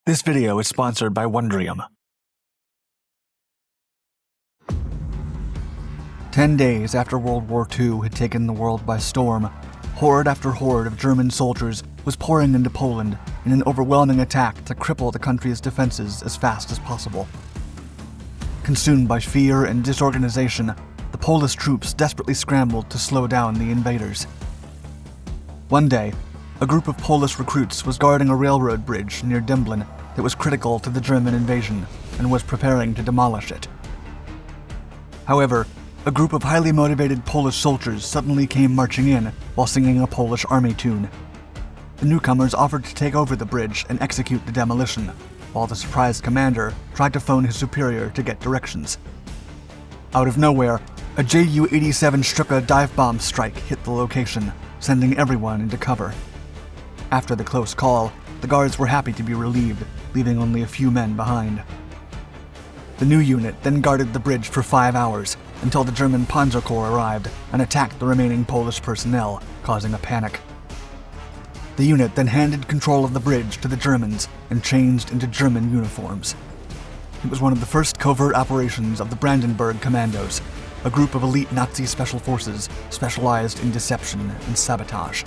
This video is sponsored by Wondrium. 10 days after World War II had taken the world by storm, horde after horde of German soldiers was pouring into Poland in an overwhelming attack to cripple the country's defenses as fast as possible. Consumed by fear and disorganization, the Polish troops desperately scrambled to slow down the invaders. One day, a group of Polish recruits was guarding a railroad bridge near Demblin that was critical to the German invasion and was preparing to demolish it. However, a group of highly motivated Polish soldiers suddenly came marching in while singing a Polish army tune. The newcomers offered to take over the bridge and execute the demolition, while the surprised commander tried to phone his superior to get directions. Out of nowhere, a Ju-87 Stuka dive bomb strike hit the location, sending everyone into cover. After the close call, the guards were happy to be relieved, leaving only a few men behind. The new unit then guarded the bridge for 5 hours until the German Panzer Corps arrived and attacked the remaining Polish personnel, causing a panic. The unit then handed control of the bridge to the Germans and changed into German uniforms. It was one of the first covert operations of the Brandenburg Commandos, a group of elite Nazi special forces specialized in deception and sabotage.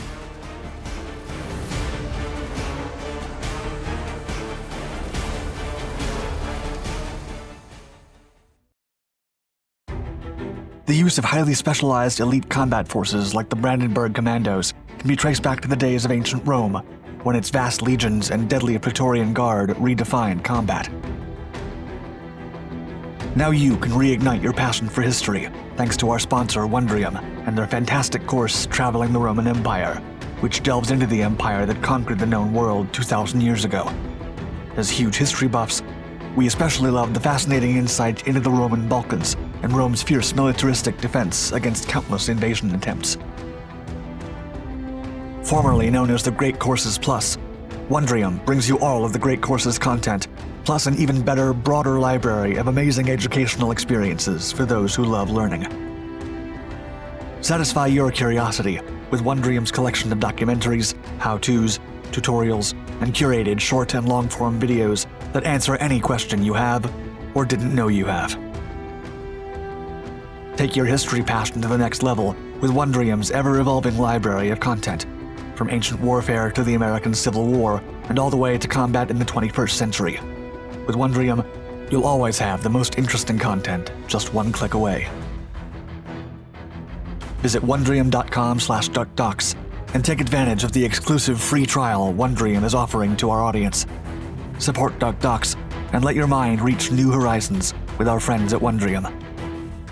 The use of highly specialized elite combat forces like the Brandenburg Commandos can be traced back to the days of ancient Rome, when its vast legions and deadly Praetorian Guard redefined combat. Now you can reignite your passion for history thanks to our sponsor Wondrium and their fantastic course Traveling the Roman Empire, which delves into the empire that conquered the known world 2,000 years ago. As huge history buffs, we especially love the fascinating insight into the Roman Balkans and Rome's fierce militaristic defense against countless invasion attempts. Formerly known as the Great Courses Plus, Wondrium brings you all of the Great Courses content, plus an even better, broader library of amazing educational experiences for those who love learning. Satisfy your curiosity with Wondrium's collection of documentaries, how-tos, tutorials, and curated short and long-form videos that answer any question you have or didn't know you have. Take your history passion to the next level with Wondrium's ever-evolving library of content, from ancient warfare to the American Civil War and all the way to combat in the 21st century. With Wondrium, you'll always have the most interesting content just one click away. Visit wondrium.com/duckdocs and take advantage of the exclusive free trial Wondrium is offering to our audience. Support Duck Docs and let your mind reach new horizons with our friends at Wondrium.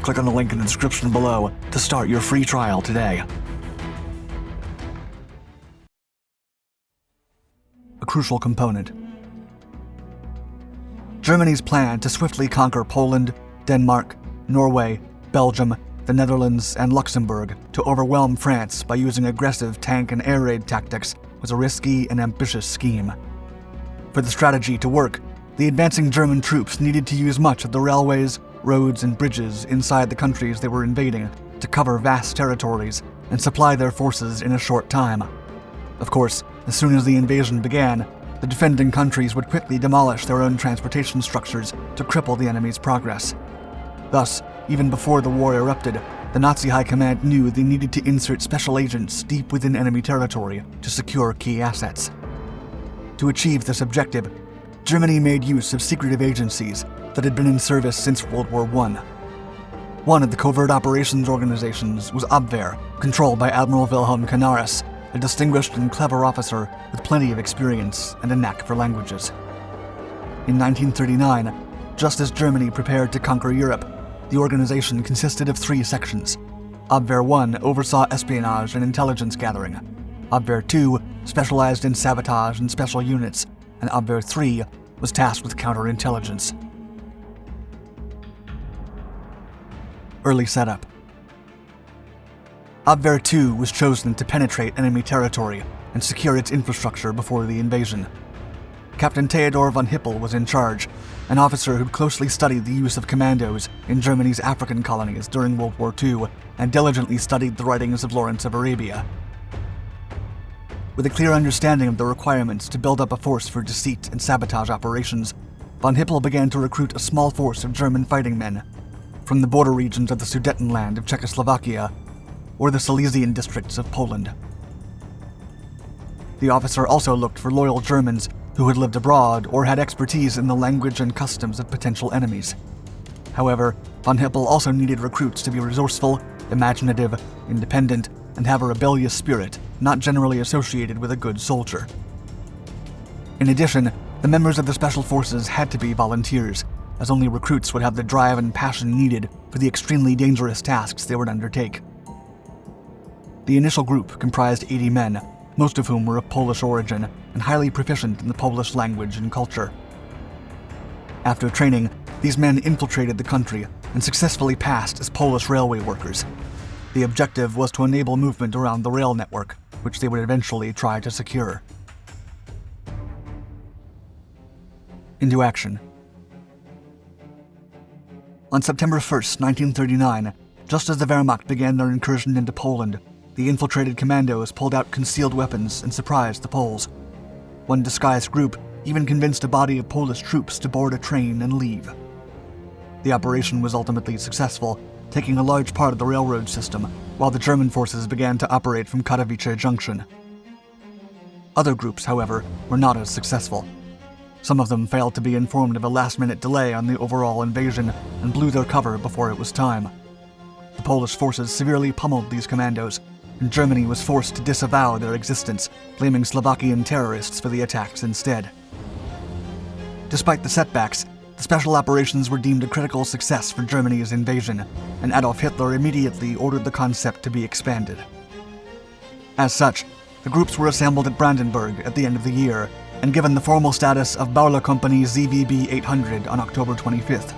Click on the link in the description below to start your free trial today. A crucial component. Germany's plan to swiftly conquer Poland, Denmark, Norway, Belgium, the Netherlands, and Luxembourg to overwhelm France by using aggressive tank and air raid tactics was a risky and ambitious scheme. For the strategy to work, the advancing German troops needed to use much of the railways, roads, and bridges inside the countries they were invading to cover vast territories and supply their forces in a short time. Of course, as soon as the invasion began, the defending countries would quickly demolish their own transportation structures to cripple the enemy's progress. Thus, even before the war erupted, the Nazi High Command knew they needed to insert special agents deep within enemy territory to secure key assets. To achieve this objective, Germany made use of secretive agencies that had been in service since World War I. One of the covert operations organizations was Abwehr, controlled by Admiral Wilhelm Canaris, a distinguished and clever officer with plenty of experience and a knack for languages. In 1939, just as Germany prepared to conquer Europe, the organization consisted of 3 sections. Abwehr I oversaw espionage and intelligence gathering. Abwehr II specialized in sabotage and special units, and Abwehr III was tasked with counterintelligence. Early setup. Abwehr II was chosen to penetrate enemy territory and secure its infrastructure before the invasion. Captain Theodor von Hippel was in charge, an officer who'd closely studied the use of commandos in Germany's African colonies during World War II and diligently studied the writings of Lawrence of Arabia. With a clear understanding of the requirements to build up a force for deceit and sabotage operations, von Hippel began to recruit a small force of German fighting men from the border regions of the Sudetenland of Czechoslovakia or the Silesian districts of Poland. The officer also looked for loyal Germans who had lived abroad or had expertise in the language and customs of potential enemies. However, von Hippel also needed recruits to be resourceful, imaginative, independent, and have a rebellious spirit not generally associated with a good soldier. In addition, the members of the Special Forces had to be volunteers, as only recruits would have the drive and passion needed for the extremely dangerous tasks they would undertake. The initial group comprised 80 men, most of whom were of Polish origin and highly proficient in the Polish language and culture. After training, these men infiltrated the country and successfully passed as Polish railway workers. The objective was to enable movement around the rail network, which they would eventually try to secure. Into action. On September 1st, 1939, just as the Wehrmacht began their incursion into Poland, the infiltrated commandos pulled out concealed weapons and surprised the Poles. One disguised group even convinced a body of Polish troops to board a train and leave. The operation was ultimately successful, taking a large part of the railroad system, while the German forces began to operate from Katowice Junction. Other groups, however, were not as successful. Some of them failed to be informed of a last-minute delay on the overall invasion and blew their cover before it was time. The Polish forces severely pummeled these commandos, and Germany was forced to disavow their existence, blaming Slovakian terrorists for the attacks instead. Despite the setbacks, the special operations were deemed a critical success for Germany's invasion, and Adolf Hitler immediately ordered the concept to be expanded. As such, the groups were assembled at Brandenburg at the end of the year, and given the formal status of Bauer Company ZVB 800 on October 25th.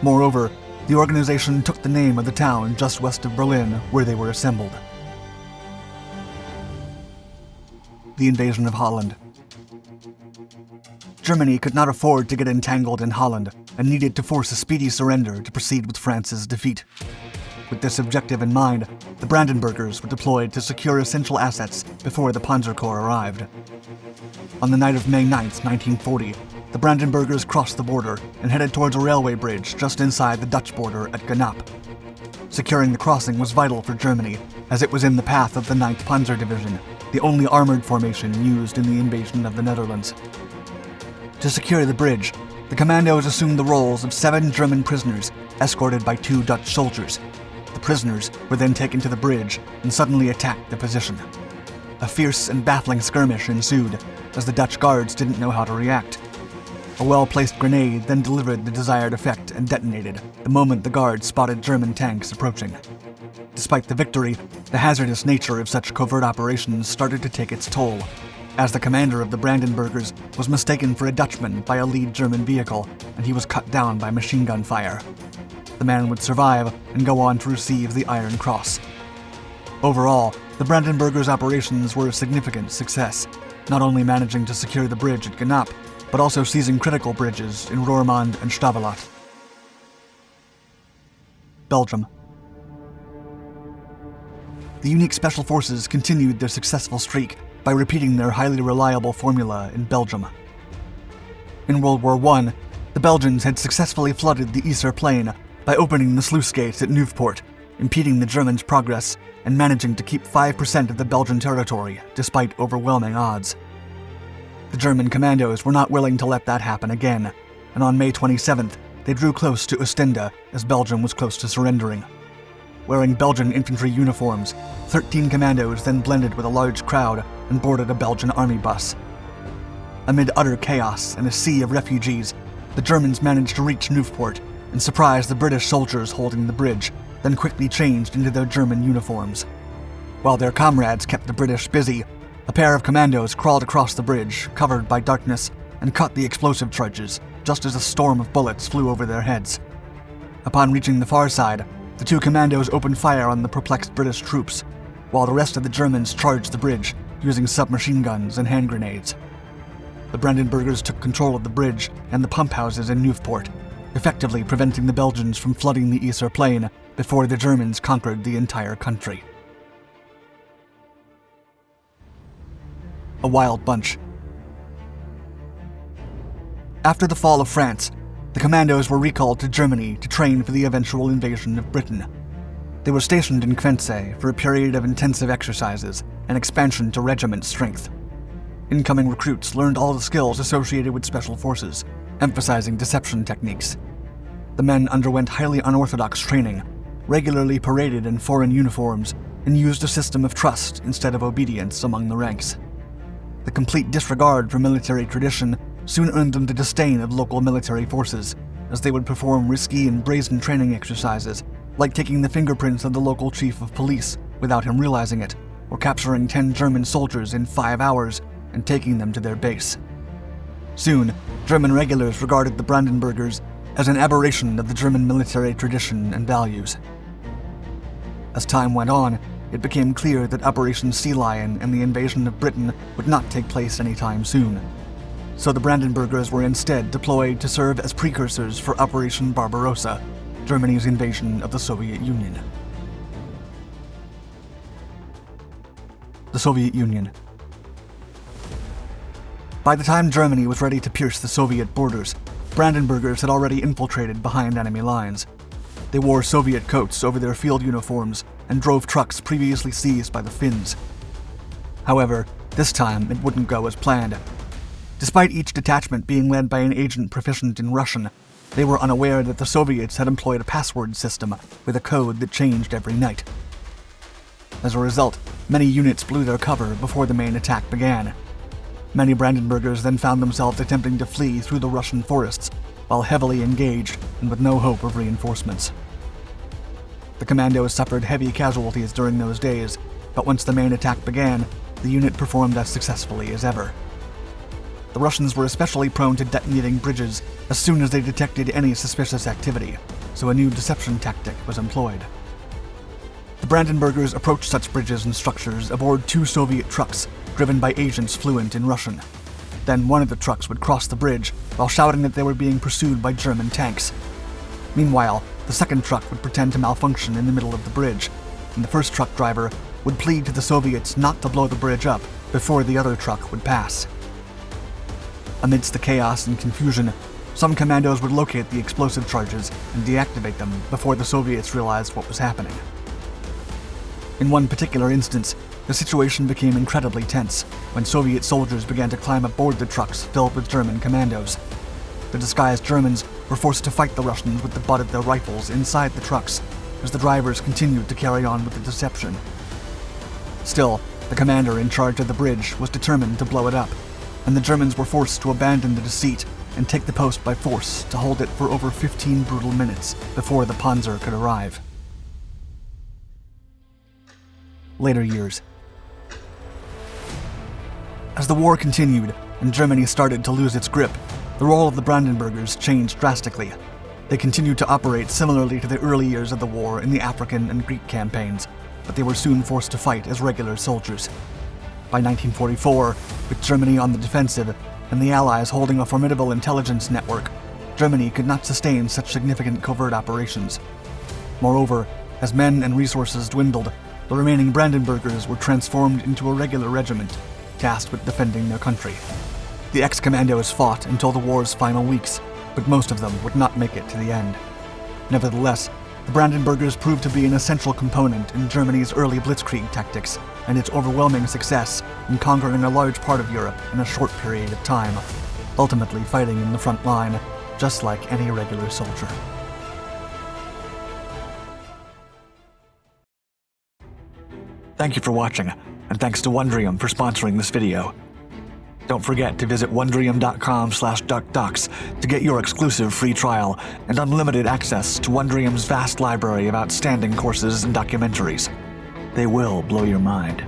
Moreover, the organization took the name of the town just west of Berlin where they were assembled. The invasion of Holland. Germany could not afford to get entangled in Holland and needed to force a speedy surrender to proceed with France's defeat. With this objective in mind, the Brandenburgers were deployed to secure essential assets before the Panzer Corps arrived. On the night of May 9, 1940, the Brandenburgers crossed the border and headed towards a railway bridge just inside the Dutch border at Ganap. Securing the crossing was vital for Germany, as it was in the path of the 9th Panzer Division, the only armored formation used in the invasion of the Netherlands. To secure the bridge, the commandos assumed the roles of 7 German prisoners, escorted by 2 Dutch soldiers. The prisoners were then taken to the bridge and suddenly attacked the position. A fierce and baffling skirmish ensued, as the Dutch guards didn't know how to react. A well-placed grenade then delivered the desired effect and detonated the moment the guards spotted German tanks approaching. Despite the victory, the hazardous nature of such covert operations started to take its toll, as the commander of the Brandenburgers was mistaken for a Dutchman by a lead German vehicle, and he was cut down by machine gun fire. The man would survive and go on to receive the Iron Cross. Overall, the Brandenburgers' operations were a significant success, not only managing to secure the bridge at Ganap, but also seizing critical bridges in Roermond and Stavelot. Belgium. The unique special forces continued their successful streak by repeating their highly reliable formula in Belgium. In World War I, the Belgians had successfully flooded the Yser Plain by opening the sluice gates at Nieuwpoort, impeding the Germans' progress and managing to keep 5% of the Belgian territory despite overwhelming odds. The German commandos were not willing to let that happen again, and on May 27th, they drew close to Ostende as Belgium was close to surrendering. Wearing Belgian infantry uniforms, 13 commandos then blended with a large crowd and boarded a Belgian army bus. Amid utter chaos and a sea of refugees, the Germans managed to reach Nieuwpoort and surprise the British soldiers holding the bridge, then quickly changed into their German uniforms. While their comrades kept the British busy, a pair of commandos crawled across the bridge, covered by darkness, and caught the explosive charges, just as a storm of bullets flew over their heads. Upon reaching the far side, the 2 commandos opened fire on the perplexed British troops, while the rest of the Germans charged the bridge, using submachine guns and hand grenades. The Brandenburgers took control of the bridge and the pump houses in Nieuwpoort, effectively preventing the Belgians from flooding the Yser Plain before the Germans conquered the entire country. a wild bunch. After the fall of France, the commandos were recalled to Germany to train for the eventual invasion of Britain. They were stationed in Quincy for a period of intensive exercises and expansion to regiment strength. Incoming recruits learned all the skills associated with special forces, emphasizing deception techniques. The men underwent highly unorthodox training, regularly paraded in foreign uniforms, and used a system of trust instead of obedience among the ranks. The complete disregard for military tradition soon earned them the disdain of local military forces, as they would perform risky and brazen training exercises, like taking the fingerprints of the local chief of police without him realizing it, or capturing 10 German soldiers in 5 hours and taking them to their base. Soon, German regulars regarded the Brandenburgers as an aberration of the German military tradition and values. As time went on, it became clear that Operation Sea Lion and the invasion of Britain would not take place anytime soon. So the Brandenburgers were instead deployed to serve as precursors for Operation Barbarossa, Germany's invasion of the Soviet Union. The Soviet Union. By the time Germany was ready to pierce the Soviet borders, Brandenburgers had already infiltrated behind enemy lines. They wore Soviet coats over their field uniforms and drove trucks previously seized by the Finns. However, this time it wouldn't go as planned. Despite each detachment being led by an agent proficient in Russian, they were unaware that the Soviets had employed a password system with a code that changed every night. As a result, many units blew their cover before the main attack began. Many Brandenburgers then found themselves attempting to flee through the Russian forests, while heavily engaged and with no hope of reinforcements. The commandos suffered heavy casualties during those days, but once the main attack began, the unit performed as successfully as ever. The Russians were especially prone to detonating bridges as soon as they detected any suspicious activity, so a new deception tactic was employed. The Brandenburgers approached such bridges and structures aboard 2 Soviet trucks driven by agents fluent in Russian. Then one of the trucks would cross the bridge while shouting that they were being pursued by German tanks. Meanwhile, the second truck would pretend to malfunction in the middle of the bridge, and the first truck driver would plead to the Soviets not to blow the bridge up before the other truck would pass. Amidst the chaos and confusion, some commandos would locate the explosive charges and deactivate them before the Soviets realized what was happening. In one particular instance, the situation became incredibly tense when Soviet soldiers began to climb aboard the trucks filled with German commandos. The disguised Germans were forced to fight the Russians with the butt of their rifles inside the trucks, as the drivers continued to carry on with the deception. Still, the commander in charge of the bridge was determined to blow it up, and the Germans were forced to abandon the deceit and take the post by force to hold it for over 15 brutal minutes before the Panzer could arrive. Later years. As the war continued and Germany started to lose its grip, the role of the Brandenburgers changed drastically. They continued to operate similarly to the early years of the war in the African and Greek campaigns, but they were soon forced to fight as regular soldiers. By 1944, with Germany on the defensive and the Allies holding a formidable intelligence network, Germany could not sustain such significant covert operations. Moreover, as men and resources dwindled, the remaining Brandenburgers were transformed into a regular regiment, tasked with defending their country. The ex-commandos fought until the war's final weeks, but most of them would not make it to the end. Nevertheless, the Brandenburgers proved to be an essential component in Germany's early blitzkrieg tactics and its overwhelming success in conquering a large part of Europe in a short period of time, ultimately fighting in the front line, just like any regular soldier. Thank you for watching, and thanks to Wondrium for sponsoring this video. Don't forget to visit wondrium.com/duckdocs to get your exclusive free trial and unlimited access to Wondrium's vast library of outstanding courses and documentaries. They will blow your mind.